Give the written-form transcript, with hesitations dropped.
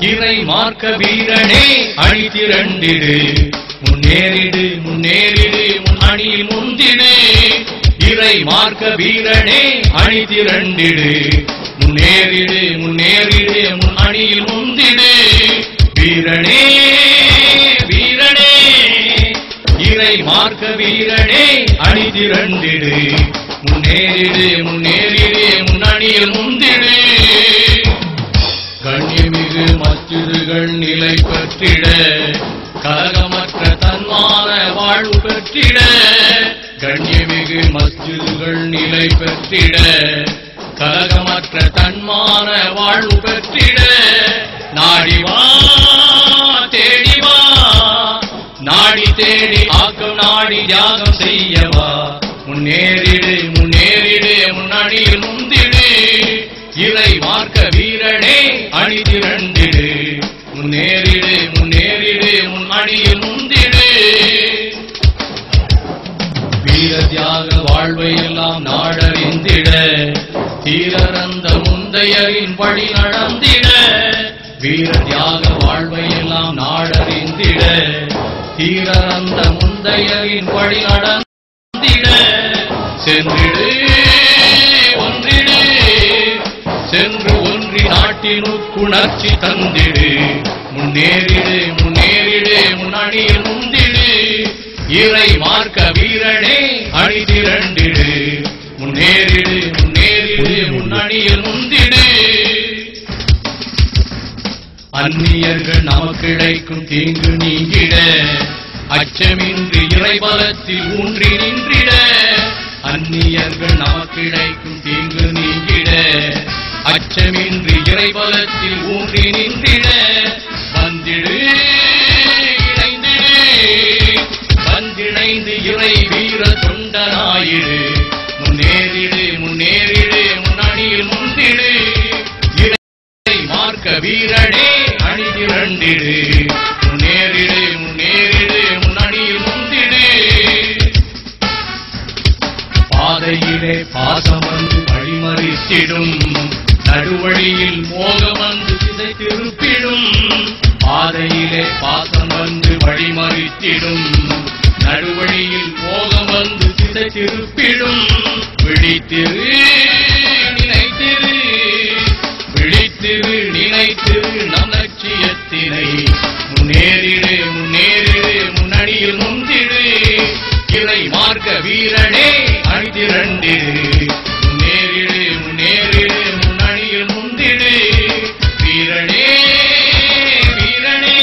இறை மார்க்க வீரனே அணி திரண்டிடு முன்னேறிடு முன்னேறிடு முன் அணியில் முந்திடு இறை மார்க்க வீரனே அணி திரண்டிடு முன்னேறிடு முன்னேறிடு முன் அணியில் முந்திடு வீரனே வீரனே இறை மார்க்க வீரனே அணி திரண்டிடு முன்னேறிடு முன்னேறிடு முன் அணியில் முந்திடு கண்ணியமிகு மஸ்ஜிதுகள் நிலை பெற்றிட கலகமற்ற தன்மான வாழ்வு பெற்றிட கண்ணியமிகு மஸ்ஜிதுகள் நிலை பெற்றிட கலகமற்ற தன்மான வாழ்வு பெற்றிட நாடிவா தேடிவா நாடி தேடி ஆக்கம் நாடி தியாகம் செய்யவா முன்னேறிடு முன்னேறிடு முன்னணியில் முந்திடு இறை மார்க்க வீரனே அணி திரண்டிடு முன்னேறிடு முன்னேறிடு முன் அணியில் முந்திடு வீர தியாக வாழ்வை எல்லாம் நாடறிந்திட தீரறந்த முந்தையரின் வழி நடந்திட வீர தியாக வாழ்வை எல்லாம் நாடறிந்திட தீரறந்த முந்தையரின் வழி நடந்திட சென்றிடு ஒன்றிடு சென்று ஒன்றி நாட்டினுக்குணர்ச்சி தந்திடு முன்னேறிடு முன்னேறிடு முன்னணியில் முந்திடு இறை மார்க்க வீரனே அணி திரண்டிடு முன்னேறிடு முன்னேறிடு முன்னணியில் முந்திடு அந்நியர்கள் நமக்கிழைக்கும் தீங்கு நீங்கிட அச்சமின்றி இறைபலத்தில் ஊன்றி நின்றிட அந்நியர்கள் நமக்கிழைக்கும் தீங்கு நீங்கிட அச்சமின்றி இறைபலத்தில் ஊன்றி நின்றிட வந்திடு இணைந்திடு வந்திணைந்து இறை வீர தொண்டனாயிடு முன்னேறிடு முன்னேறிடு முன்னணியில் முந்திடு இறை மார்க்க வீரனே அணி திரண்டிடு முன்னேறிடு முன்னேறிடு முன்னணியில் முந்திடு பாதையிலே பாசம் வந்து வழிமறித்திடும் நடுவழியில் மோகம் வந்து திசை திருப்பிடும் பாதையிலே பாசம் வந்து வழிமறித்திடும் நடுவழியில் மோகம் வந்து திசை திருப்பிடும் விழித்திரு நினைத்திரு விழித்திரு நினைத்திரு நம் லட்சியத்தினை முன்னேறிடு முன்னேறிடு முன்னணியில் முந்திடு இறை மார்க்க வீரனே அணி திரண்டிடு முன்னேறிடு முன்னேறிடு முன்னணியில் முந்திடு வீரனே வீரனே